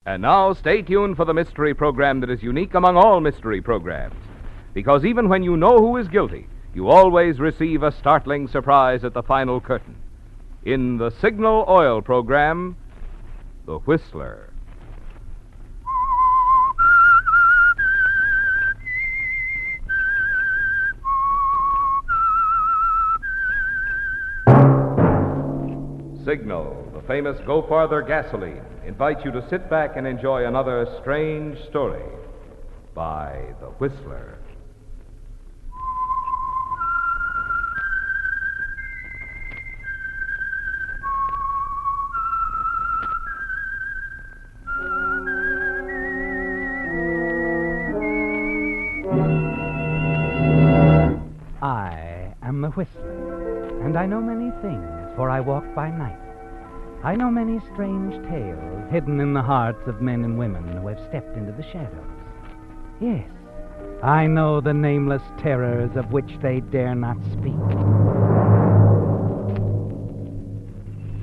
And now, stay tuned for the mystery program that is unique among all mystery programs. Because even when you know who is guilty, you always receive a startling surprise at the final curtain. In the Signal Oil program, The Whistler. Signal, the famous Go Farther gasoline, invites you to sit back and enjoy another strange story by The Whistler. I am the Whistler, and I know many things, for I walk by night. I know many strange tales hidden in the hearts of men and women who have stepped into the shadows. Yes, I know the nameless terrors of which they dare not speak.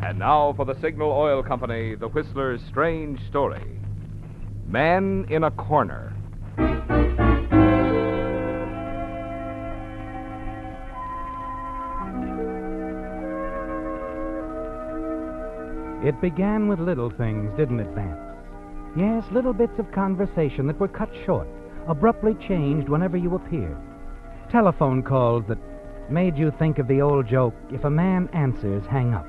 And now for the Signal Oil Company, The Whistler's strange story. Man in a Corner. It began with little things, didn't it, Vance? Yes, little bits of conversation that were cut short, abruptly changed whenever you appeared. Telephone calls that made you think of the old joke, if a man answers, hang up.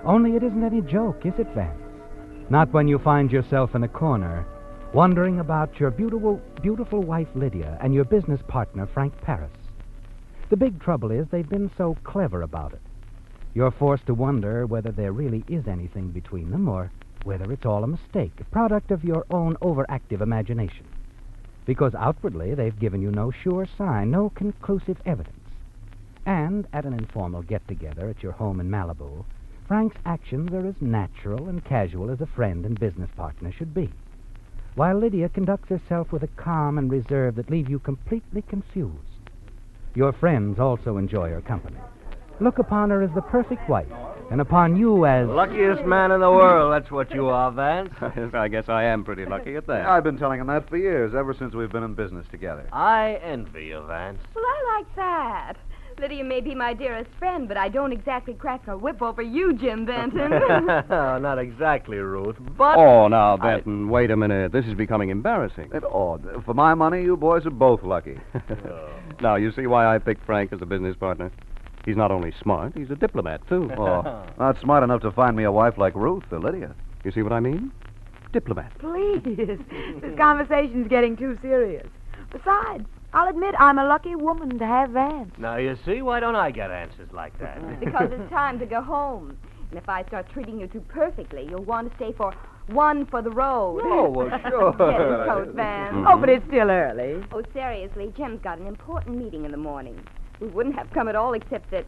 Only it isn't any joke, is it, Vance? Not when you find yourself in a corner, wondering about your beautiful wife, Lydia, and your business partner, Frank Paris. The big trouble is they've been so clever about it. You're forced to wonder whether there really is anything between them or whether it's all a mistake, a product of your own overactive imagination. Because outwardly, they've given you no sure sign, no conclusive evidence. And at an informal get-together at your home in Malibu, Frank's actions are as natural and casual as a friend and business partner should be, while Lydia conducts herself with a calm and reserve that leave you completely confused. Your friends also enjoy her company. Look upon her as the perfect wife, and upon you as... Luckiest man in the world, that's what you are, Vance. I guess I am pretty lucky at that. I've been telling him that for years, ever since we've been in business together. I envy you, Vance. Well, I like that. Lydia may be my dearest friend, but I don't exactly crack a whip over you, Jim Benton. Not exactly, Ruth, but... Oh, now, Benton, wait a minute. This is becoming embarrassing. For my money, you boys are both lucky. Now, you see why I picked Frank as a business partner? He's not only smart, he's a diplomat, too. Oh, not smart enough to find me a wife like Ruth or Lydia. You see what I mean? Diplomat. Please. This conversation's getting too serious. Besides, I'll admit I'm a lucky woman to have Vance. Now, you see, why don't I get answers like that? Because it's time to go home. And if I start treating you too perfectly, you'll want to stay for one for the road. Oh, well, sure. Get his coat, Van. Oh, but it's still early. Oh, seriously, Jim's got an important meeting in the morning. We wouldn't have come at all except that,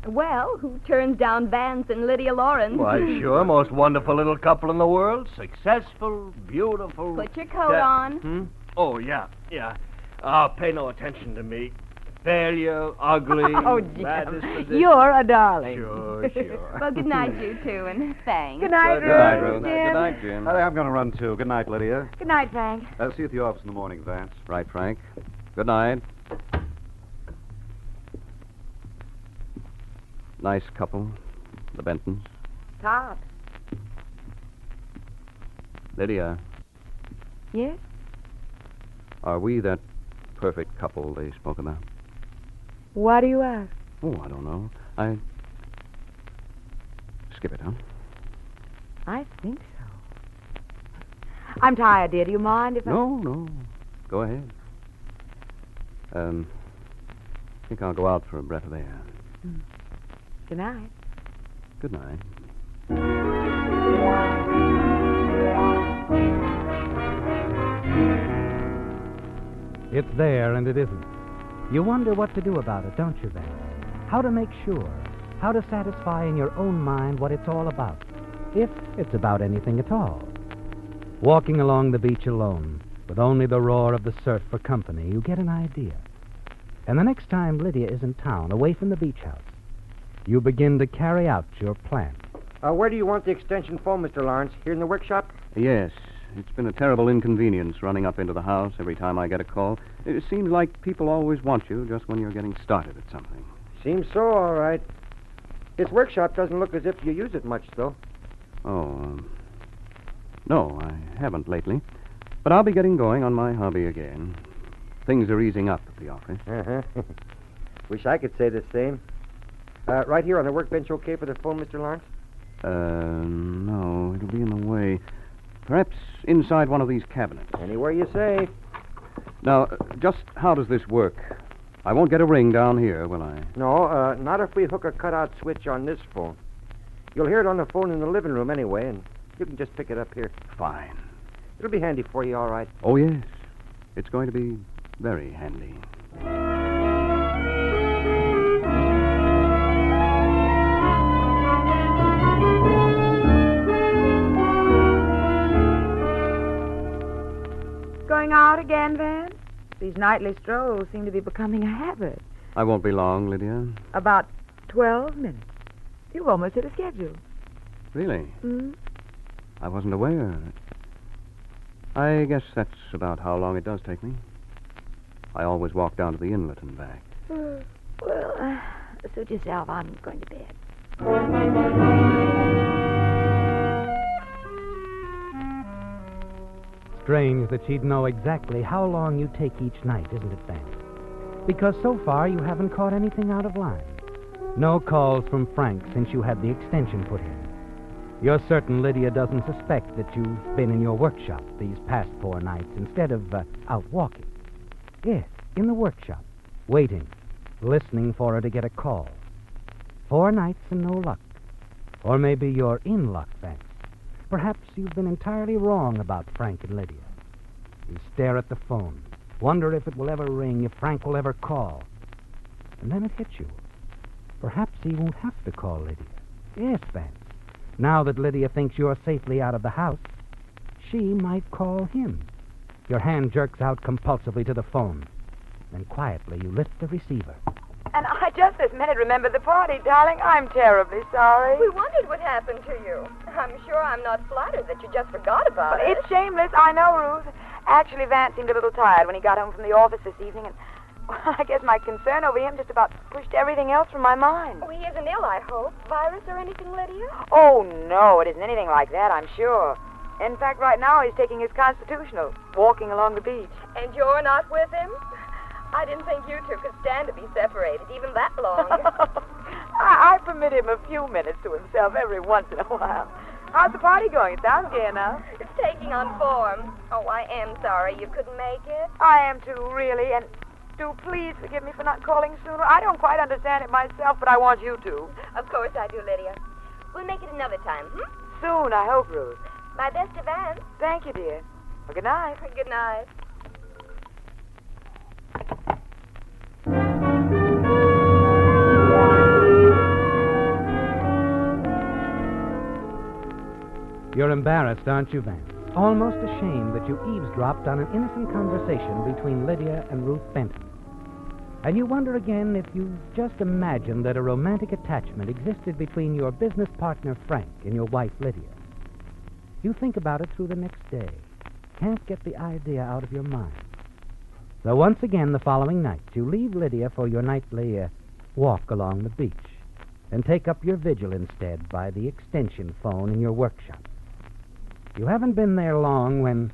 well, who turns down Vance and Lydia Lawrence? Why, sure, most wonderful little couple in the world. Successful, beautiful. Put your coat on. Oh, yeah. Pay no attention to me. Failure, ugly, Oh, bad Jim, disposition. you're a darling. Sure. Well, good night, you two, and thanks. Good night, Good night, Ruth. Ruth. Jim. Good night, Jim. I'm going to run, too. Good night, Lydia. Good night, Frank. See you at the office in the morning, Vance. Right, Frank. Good night. Nice couple, the Bentons. Todd. Lydia, Yes? are we that perfect couple they spoke about? What do you ask? Oh, I don't know. Skip it, huh? I think so. I'm tired, dear. Do you mind if I... No. Go ahead. I think I'll go out for a breath of air. Good night. Good night. It's there, and it isn't. You wonder what to do about it, don't you, Vance? How to make sure, how to satisfy in your own mind what it's all about, if it's about anything at all. Walking along the beach alone, with only the roar of the surf for company, you get an idea. And the next time Lydia is in town, away from the beach house, you begin to carry out your plan. Where do you want the extension phone, Mr. Lawrence? Here in the workshop? Yes. It's been a terrible inconvenience running up into the house every time I get a call. It seems like people always want you just when you're getting started at something. Seems so, all right. This workshop doesn't look as if you use it much, though. Oh, no, I haven't lately. But I'll be getting going on my hobby again. Things are easing up at the office. Uh-huh. Wish I could say the same. Right here on the workbench okay for the phone, Mr. Lawrence? No, it'll be in the way. Perhaps inside one of these cabinets. Anywhere you say. Now, just how does this work? I won't get a ring down here, will I? No, not if we hook a cutout switch on this phone. You'll hear it on the phone in the living room anyway, and you can just pick it up here. Fine. It'll be handy for you, all right. Oh, yes. It's going to be very handy. Going out again, Van? These nightly strolls seem to be becoming a habit. I won't be long, Lydia. About 12 minutes. You've almost hit a schedule. Really? Hmm? I wasn't aware. I guess that's about how long it does take me. I always walk down to the inlet and back. Well, suit yourself. I'm going to bed. Strange that she'd know exactly how long you take each night, isn't it, Van? Because so far you haven't caught anything out of line. No calls from Frank since you had the extension put in. You're certain Lydia doesn't suspect that you've been in your workshop these past 4 nights instead of out walking. Yes, in the workshop, waiting, listening for her to get a call. 4 nights and no luck. Or maybe you're in luck, Vance. Perhaps you've been entirely wrong about Frank and Lydia. You stare at the phone, wonder if it will ever ring, if Frank will ever call. And then it hits you. Perhaps he won't have to call Lydia. Yes, Vance. Now that Lydia thinks you're safely out of the house, she might call him. Your hand jerks out compulsively to the phone. Then quietly you lift the receiver. And I just this minute remembered the party, darling. I'm terribly sorry. We wondered what happened to you. I'm sure I'm not flattered that you just forgot about it. It's shameless, I know, Ruth. Actually, Vance seemed a little tired when he got home from the office this evening, and well, I guess my concern over him just about pushed everything else from my mind. Oh, he isn't ill, I hope. Virus or anything, Lydia? Oh, no, it isn't anything like that, I'm sure. In fact, right now he's taking his constitutional, walking along the beach. And you're not with him? I didn't think you two could stand to be separated even that long. I permit him a few minutes to himself every once in a while. How's the party going? It sounds gay enough. It's taking on form. Oh, I am sorry you couldn't make it. I am too, really, and do please forgive me for not calling sooner. I don't quite understand it myself, but I want you to. Of course I do, Lydia. We'll make it another time, Soon, I hope, Ruth. My best to Vance. Thank you, dear. Well, good night. Good night. You're embarrassed, aren't you, Vance? Almost ashamed that you eavesdropped on an innocent conversation between Lydia and Ruth Benton. And you wonder again if you've just imagined that a romantic attachment existed between your business partner, Frank, and your wife, Lydia. You think about it through the next day. Can't get the idea out of your mind. So once again, the following night, you leave Lydia for your nightly walk along the beach and take up your vigil instead by the extension phone in your workshop. You haven't been there long when...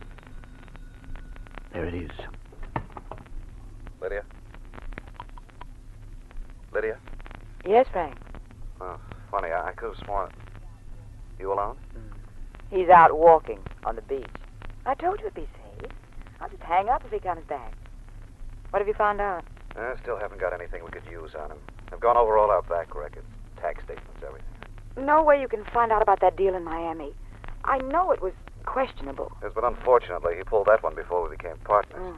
There it is. Lydia? Lydia? Yes, Frank. Oh, funny, I could have sworn... You alone? He's out walking on the beach. I told you it'd be safe. I'll just hang up if he comes back. What have you found out? I still haven't got anything we could use on him. I've gone over all our back records, tax statements, everything. No way you can find out about that deal in Miami. I know it was questionable. Yes, but unfortunately, he pulled that one before we became partners.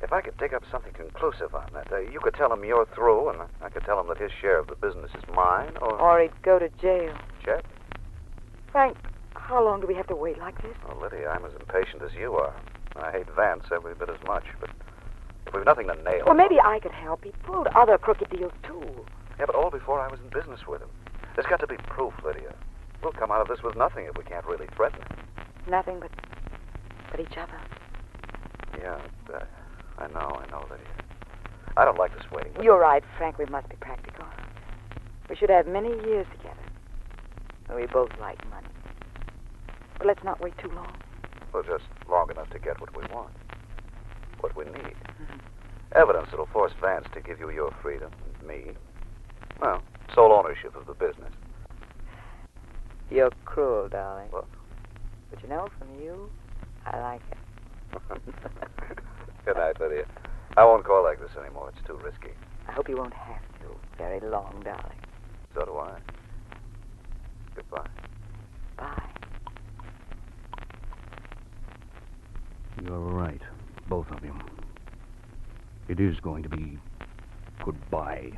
If I could dig up something conclusive on that, you could tell him you're through, and I could tell him that his share of the business is mine, Or he'd go to jail. Chet? Frank, how long do we have to wait like this? Oh, Lydia, I'm as impatient as you are. I hate Vance every bit as much, but if we've nothing to nail... Well, maybe I could help. He pulled other crooked deals, too. Yeah, but all before I was in business with him. There's got to be proof, Lydia. We'll come out of this with nothing if we can't really threaten it. Nothing but each other. Yeah, I know, Lydia. I don't like this waiting. You're right, Frank. We must be practical. We should have many years together. We both like money. But let's not wait too long. Well, just long enough to get what we want. What we need. Mm-hmm. Evidence that'll force Vance to give you your freedom, and me, well, sole ownership of the business. You're cruel, darling. What? But you know, from you, I like it. Good night, Lydia. I won't call like this anymore. It's too risky. I hope you won't have to very long, darling. So do I. Goodbye. Bye. You're right, both of you. It is going to be goodbye.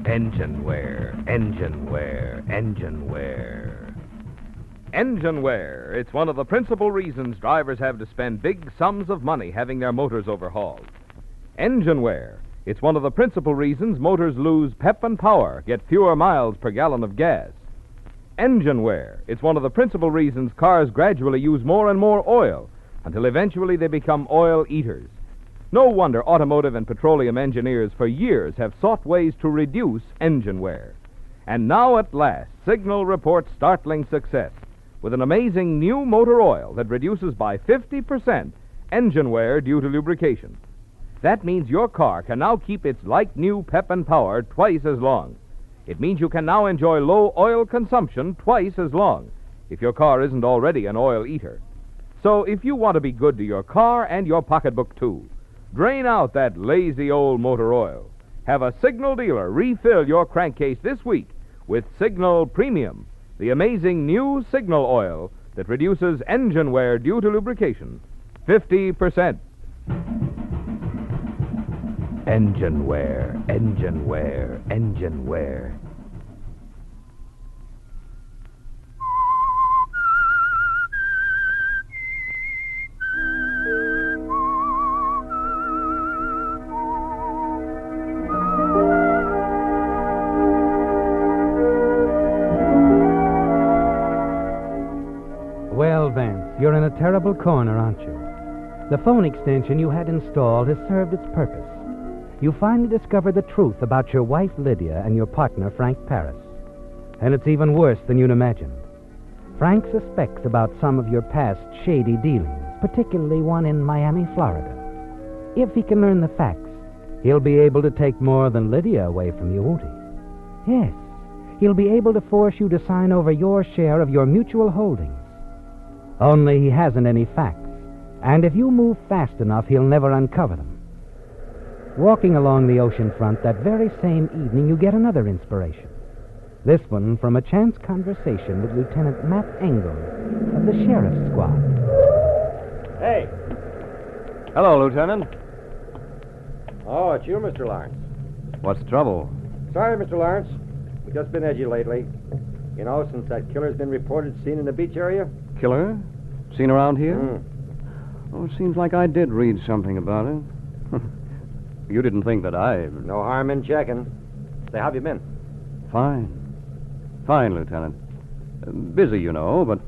Engine wear, engine wear, engine wear. Engine wear. It's one of the principal reasons drivers have to spend big sums of money having their motors overhauled. Engine wear. It's one of the principal reasons motors lose pep and power, get fewer miles per gallon of gas. Engine wear. It's one of the principal reasons cars gradually use more and more oil until eventually they become oil eaters. No wonder automotive and petroleum engineers for years have sought ways to reduce engine wear. And now at last, Signal reports startling success with an amazing new motor oil that reduces by 50% engine wear due to lubrication. That means your car can now keep its like-new pep and power twice as long. It means you can now enjoy low oil consumption twice as long if your car isn't already an oil eater. So if you want to be good to your car and your pocketbook too, drain out that lazy old motor oil. Have a Signal dealer refill your crankcase this week with Signal Premium, the amazing new Signal oil that reduces engine wear due to lubrication 50%. Engine wear, engine wear, engine wear. Well, Vance, you're in a terrible corner, aren't you? The phone extension you had installed has served its purpose. You finally discovered the truth about your wife, Lydia, and your partner, Frank Paris. And it's even worse than you'd imagined. Frank suspects about some of your past shady dealings, particularly one in Miami, Florida. If he can learn the facts, he'll be able to take more than Lydia away from you, won't he? Yes, he'll be able to force you to sign over your share of your mutual holdings. Only he hasn't any facts, and if you move fast enough, he'll never uncover them. Walking along the ocean front that very same evening, you get another inspiration. This one from a chance conversation with Lieutenant Matt Engel of the Sheriff's Squad. Hey. Hello, Lieutenant. Oh, it's you, Mr. Lawrence. What's the trouble? Sorry, Mr. Lawrence. We've just been edgy lately. You know, since that killer's been reported seen in the beach area. Killer? Seen around here? Mm. Oh, it seems like I did read something about it. You didn't think that I... No harm in checking. Say, how have you been? Fine. Fine, Lieutenant. Busy, you know, but...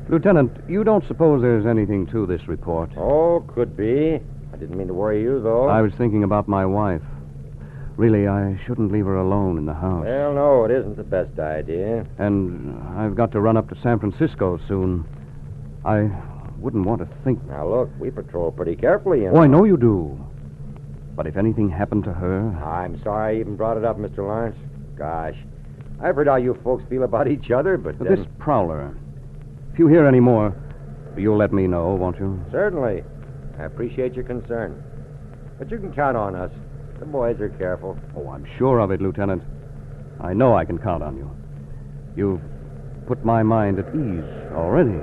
Lieutenant, you don't suppose there's anything to this report? Oh, could be. I didn't mean to worry you, though. I was thinking about my wife. Really, I shouldn't leave her alone in the house. Well, no, it isn't the best idea. And I've got to run up to San Francisco soon. I wouldn't want to think... Now, look, we patrol pretty carefully, you know. Oh, I know you do. But if anything happened to her... I'm sorry I even brought it up, Mr. Lawrence. Gosh, I've heard how you folks feel about each other, but... This prowler... If you hear any more, you'll let me know, won't you? Certainly. I appreciate your concern. But you can count on us. The boys are careful. Oh, I'm sure of it, Lieutenant. I know I can count on you. You've put my mind at ease already.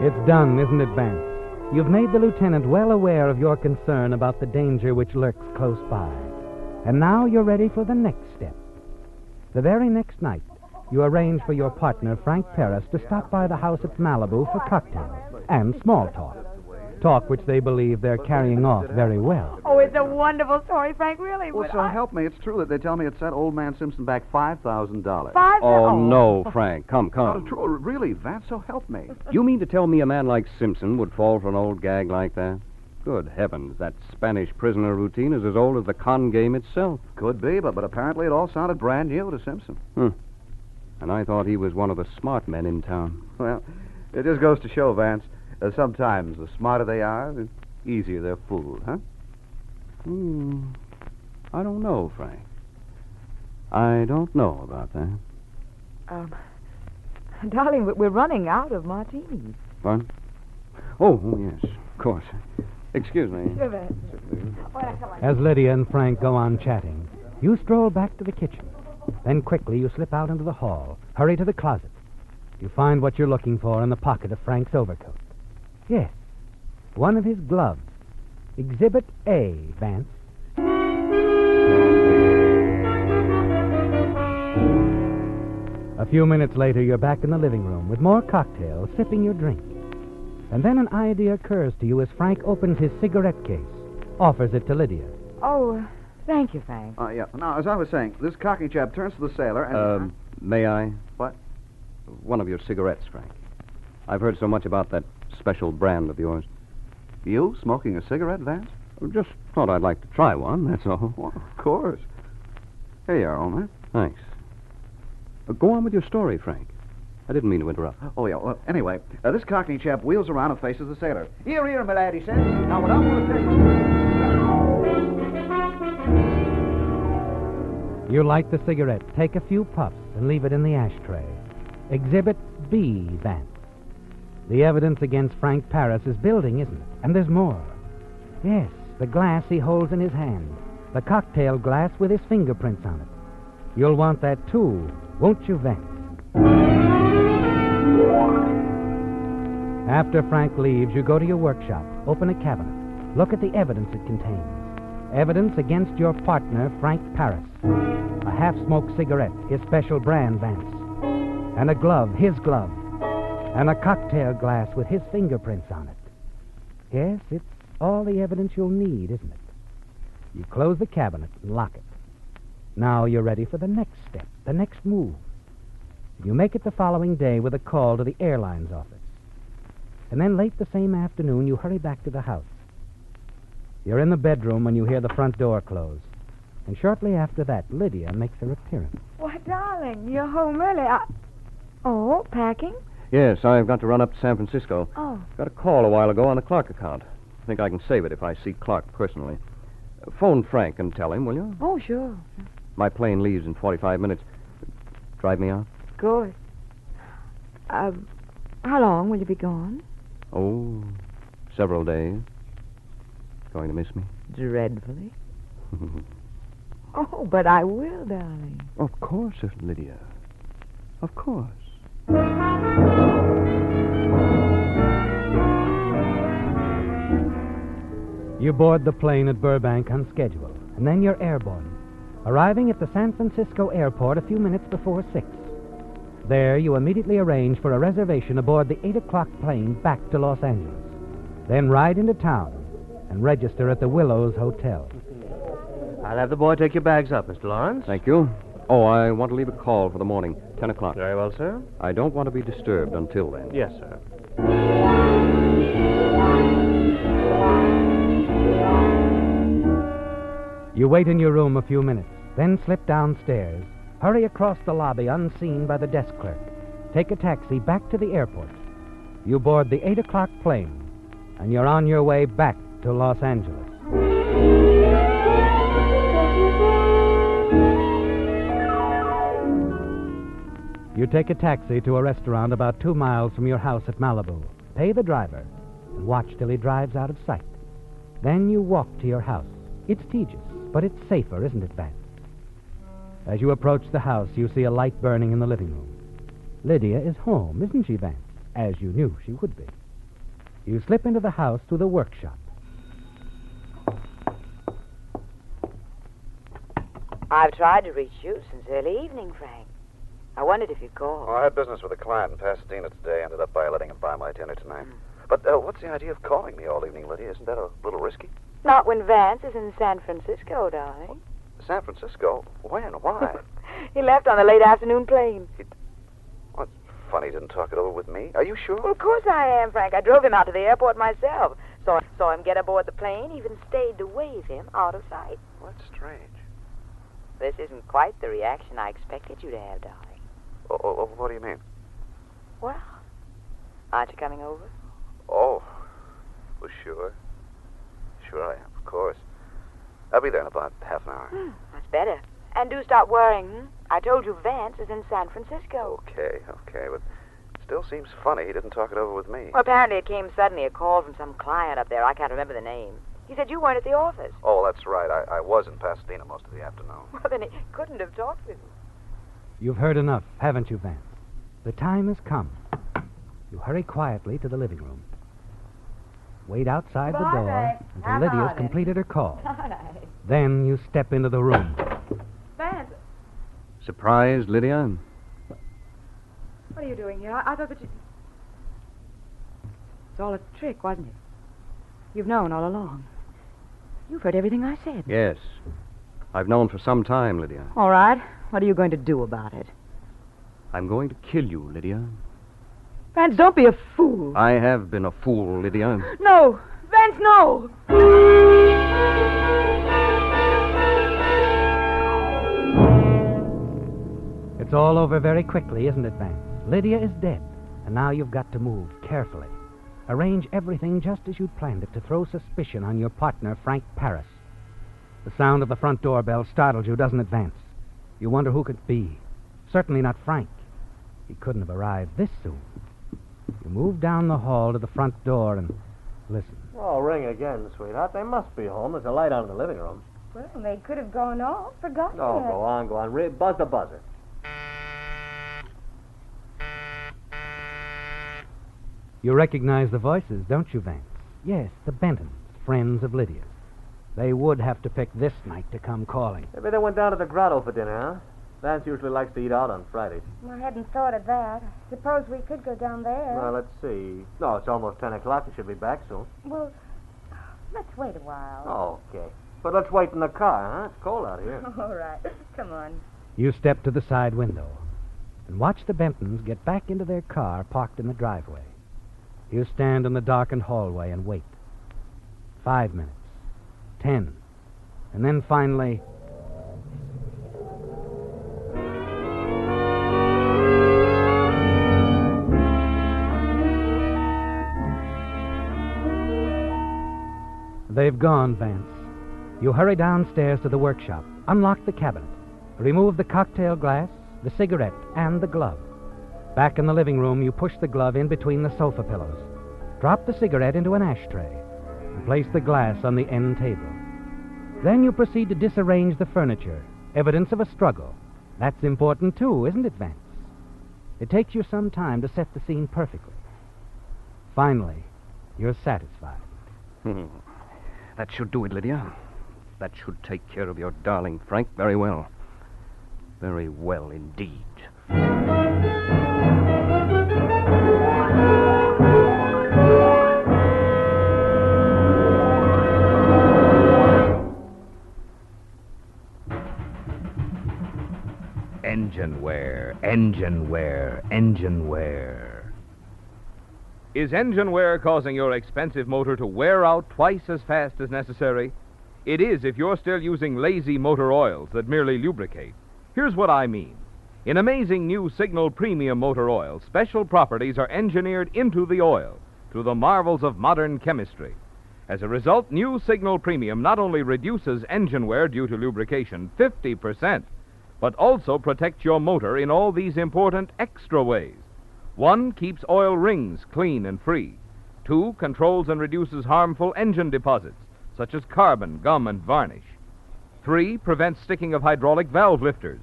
It's done, isn't it, Vance? You've made the lieutenant well aware of your concern about the danger which lurks close by. And now you're ready for the next step. The very next night, you arrange for your partner, Frank Paris, to stop by the house at Malibu for cocktails and small talk. Talk which they believe they're carrying off very well. Oh, it's a wonderful story, Frank, really. Well, so help me. It's true that they tell me it set old man Simpson back $5,000. Oh, no, Frank. Come. True, really, Vance, so help me. You mean to tell me a man like Simpson would fall for an old gag like that? Good heavens, that Spanish prisoner routine is as old as the con game itself. Could be, but apparently it all sounded brand new to Simpson. And I thought he was one of the smart men in town. Well, it just goes to show, Vance, sometimes the smarter they are, the easier they're fooled, huh? I don't know, Frank. I don't know about that. Darling, we're running out of martinis. What? Oh, yes, of course. Excuse me. Sure, Vance. Well, come on. As Lydia and Frank go on chatting, you stroll back to the kitchen. Then quickly you slip out into the hall, hurry to the closet. You find what you're looking for in the pocket of Frank's overcoat. Yes, one of his gloves. Exhibit A, Vance. A few minutes later, you're back in the living room with more cocktails, sipping your drink. And then an idea occurs to you as Frank opens his cigarette case, offers it to Lydia. Oh, thank you, Frank. Yeah. Now, as I was saying, this cocky chap turns to the sailor and... May I? What? One of your cigarettes, Frank. I've heard so much about that special brand of yours. You smoking a cigarette, Vance? Just thought I'd like to try one, that's all. Well, of course. Here you are, old man. Thanks. Go on with your story, Frank. I didn't mean to interrupt. Oh, yeah. Well, anyway, this cockney chap wheels around and faces the sailor. Here, my lad, he says. Now, what I'm going to tell you... You light the cigarette, take a few puffs, and leave it in the ashtray. Exhibit B, Vance. The evidence against Frank Paris is building, isn't it? And there's more. Yes, the glass he holds in his hand. The cocktail glass with his fingerprints on it. You'll want that, too, won't you, Vance? After Frank leaves, you go to your workshop, open a cabinet, look at the evidence it contains. Evidence against your partner, Frank Paris. A half-smoked cigarette, his special brand, Vance. And a glove, his glove. And a cocktail glass with his fingerprints on it. Yes, it's all the evidence you'll need, isn't it? You close the cabinet and lock it. Now you're ready for the next step, the next move. You make it the following day with a call to the airline's office. And then late the same afternoon, you hurry back to the house. You're in the bedroom when you hear the front door close. And shortly after that, Lydia makes her appearance. Why, darling, you're home early. Oh, packing? Yes, I've got to run up to San Francisco. Oh. Got a call a while ago on the Clark account. I think I can save it if I see Clark personally. Phone Frank and tell him, will you? Oh, sure. My plane leaves in 45 minutes. Drive me out? Good. How long will you be gone? Oh, several days. Going to miss me? Dreadfully. Oh, but I will, darling. Of course, Lydia. Of course. You board the plane at Burbank on schedule, and then you're airborne, arriving at the San Francisco airport a few minutes before 6. There, you immediately arrange for a reservation aboard the 8 o'clock plane back to Los Angeles. Then ride into town and register at the Willows Hotel. I'll have the boy take your bags up, Mr. Lawrence. Thank you. Oh, I want to leave a call for the morning, 10 o'clock. Very well, sir. I don't want to be disturbed until then. Yes, sir. You wait in your room a few minutes, then slip downstairs, hurry across the lobby unseen by the desk clerk, take a taxi back to the airport. You board the 8 o'clock plane, and you're on your way back to Los Angeles. You take a taxi to a restaurant about 2 miles from your house at Malibu, pay the driver, and watch till he drives out of sight. Then you walk to your house. It's tedious, but it's safer, isn't it, Vance? As you approach the house, you see a light burning in the living room. Lydia is home, isn't she, Vance? As you knew she would be. You slip into the house through the workshop. I've tried to reach you since early evening, Frank. I wondered if you'd call. Oh, I had business with a client in Pasadena today. Ended up by letting him buy my dinner tonight. But what's the idea of calling me all evening, Lydia? Isn't that a little risky? Not when Vance is in San Francisco, darling. San Francisco? When? Why? He left on the late afternoon plane. Well, it's funny he didn't talk it over with me. Are you sure? Well, of course I am, Frank. I drove him out to the airport myself. Saw him get aboard the plane, even stayed to wave him out of sight. Well, that's strange. This isn't quite the reaction I expected you to have, darling. Oh, what do you mean? Well, aren't you coming over? Oh, well, sure. Sure I am, of course. I'll be there in about half an hour. That's better. And do stop worrying. I told you Vance is in San Francisco. Okay, but it still seems funny he didn't talk it over with me. Well, apparently it came suddenly, a call from some client up there. I can't remember the name. He said you weren't at the office. Oh, that's right. I was in Pasadena most of the afternoon. Well, then he couldn't have talked with you. You've heard enough, haven't you, Vance? The time has come. You hurry quietly to the living room. Wait outside the door until Lydia's completed her call. Then you step into the room. Vance, Surprised, Lydia? what are you doing here? I thought that you... It's all a trick, wasn't it? You've known all along. You've heard everything I said. Yes. I've known for some time, Lydia. All right. What are you going to do about it? I'm going to kill you, Lydia. Vance, don't be a fool. I have been a fool, Lydia. No! Vance, no! It's all over very quickly, isn't it, Vance? Lydia is dead, and now you've got to move carefully. Arrange everything just as you'd planned it to throw suspicion on your partner, Frank Paris. The sound of the front doorbell startled you, doesn't it, Vance? You wonder who could be. Certainly not Frank. He couldn't have arrived this soon. You move down the hall to the front door and listen. Oh, ring again, sweetheart. They must be home. There's a light on in the living room. Well, they could have gone off. Forgotten Oh, it. go on. Buzz the buzzer. You recognize the voices, don't you, Vance? Yes, the Bentons, friends of Lydia's. They would have to pick this night to come calling. Maybe they went down to the grotto for dinner, huh? Vance usually likes to eat out on Fridays. I hadn't thought of that. Suppose we could go down there. Well, let's see. No, it's almost 10 o'clock. We should be back soon. Well, let's wait a while. Okay. But let's wait in the car, huh? It's cold out here. All right. Come on. You step to the side window and watch the Bentons get back into their car parked in the driveway. You stand in the darkened hallway and wait. 5 minutes. 10. And then finally... They've gone, Vance. You hurry downstairs to the workshop, unlock the cabinet, remove the cocktail glass, the cigarette, and the glove. Back in the living room, you push the glove in between the sofa pillows, drop the cigarette into an ashtray, and place the glass on the end table. Then you proceed to disarrange the furniture, evidence of a struggle. That's important, too, isn't it, Vance? It takes you some time to set the scene perfectly. Finally, you're satisfied. That should do it, Lydia. That should take care of your darling Frank very well. Very well indeed. Engine wear, engine wear, engine wear. Is engine wear causing your expensive motor to wear out twice as fast as necessary? It is if you're still using lazy motor oils that merely lubricate. Here's what I mean. In amazing new Signal Premium Motor Oil, special properties are engineered into the oil through the marvels of modern chemistry. As a result, new Signal Premium not only reduces engine wear due to lubrication 50%, but also protects your motor in all these important extra ways. 1, keeps oil rings clean and free. 2, controls and reduces harmful engine deposits, such as carbon, gum, and varnish. 3, prevents sticking of hydraulic valve lifters.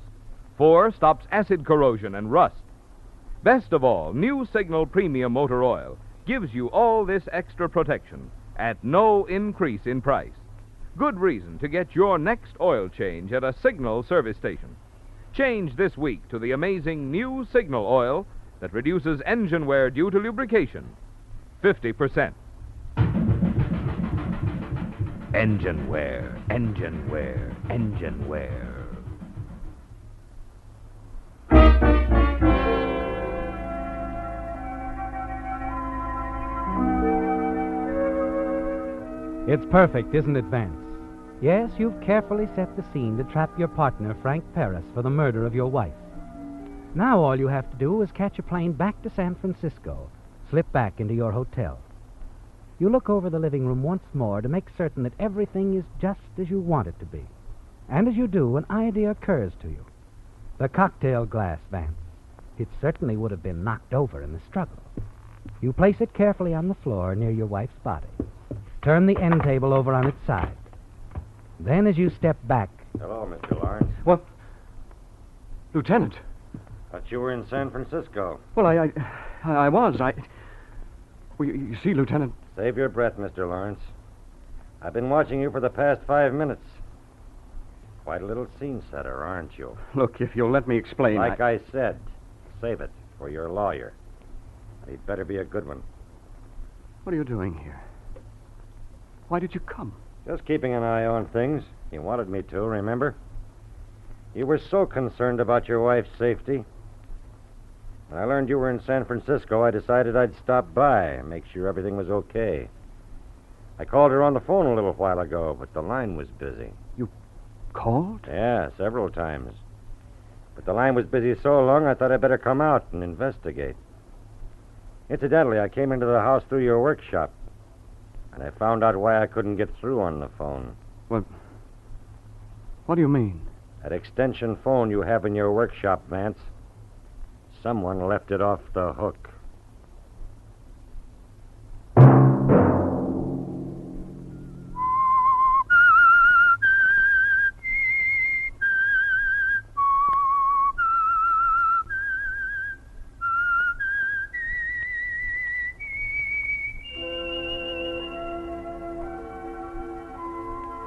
4, stops acid corrosion and rust. Best of all, new Signal Premium Motor Oil gives you all this extra protection at no increase in price. Good reason to get your next oil change at a Signal service station. Change this week to the amazing new Signal oil that reduces engine wear due to lubrication 50%. Engine wear, engine wear, engine wear. It's perfect, isn't it, Vance? Yes, you've carefully set the scene to trap your partner, Frank Paris, for the murder of your wife. Now all you have to do is catch a plane back to San Francisco, slip back into your hotel. You look over the living room once more to make certain that everything is just as you want it to be. And as you do, an idea occurs to you. The cocktail glass, Vance. It certainly would have been knocked over in the struggle. You place it carefully on the floor near your wife's body. Turn the end table over on its side. Then as you step back... Hello, Mr. Lawrence. What? Lieutenant. Thought you were in San Francisco. Well, I was. Well, you see, Lieutenant... Save your breath, Mr. Lawrence. I've been watching you for the past 5 minutes. Quite a little scene setter, aren't you? Look, if you'll let me explain... Like I said, save it for your lawyer. He'd better be a good one. What are you doing here? Why did you come? Just keeping an eye on things. You wanted me to, remember? You were so concerned about your wife's safety. When I learned you were in San Francisco, I decided I'd stop by and make sure everything was okay. I called her on the phone a little while ago, but the line was busy. You called? Yeah, several times. But the line was busy so long, I thought I'd better come out and investigate. Incidentally, I came into the house through your workshop, and I found out why I couldn't get through on the phone. What do you mean? That extension phone you have in your workshop, Vance. Someone left it off the hook.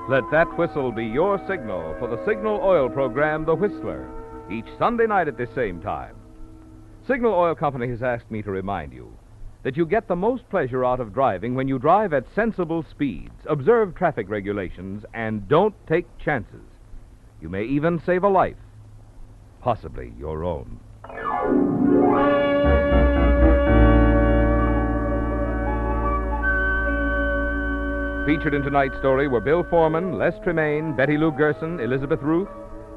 Let that whistle be your signal for the Signal Oil program, The Whistler, each Sunday night at the same time. Signal Oil Company has asked me to remind you that you get the most pleasure out of driving when you drive at sensible speeds, observe traffic regulations, and don't take chances. You may even save a life, possibly your own. Featured in tonight's story were Bill Foreman, Les Tremaine, Betty Lou Gerson, Elizabeth Ruth,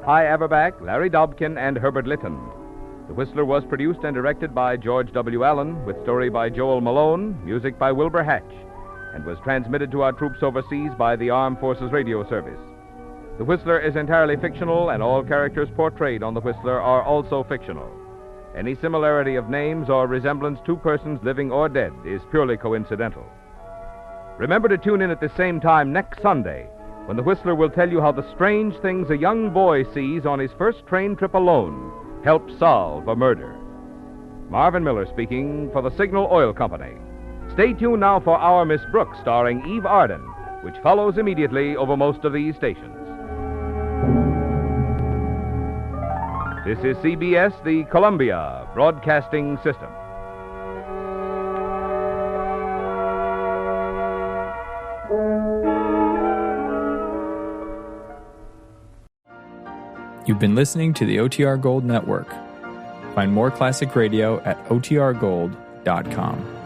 Hy Averback, Larry Dobkin, and Herbert Litton. The Whistler was produced and directed by George W. Allen, with story by Joel Malone, music by Wilbur Hatch, and was transmitted to our troops overseas by the Armed Forces Radio Service. The Whistler is entirely fictional, and all characters portrayed on The Whistler are also fictional. Any similarity of names or resemblance to persons living or dead is purely coincidental. Remember to tune in at the same time next Sunday, when the Whistler will tell you how the strange things a young boy sees on his first train trip alone help solve a murder. Marvin Miller speaking for the Signal Oil Company. Stay tuned now for Our Miss Brooks, starring Eve Arden, which follows immediately over most of these stations. This is CBS, the Columbia Broadcasting System. You've been listening to the OTR Gold Network. Find more classic radio at otrgold.com.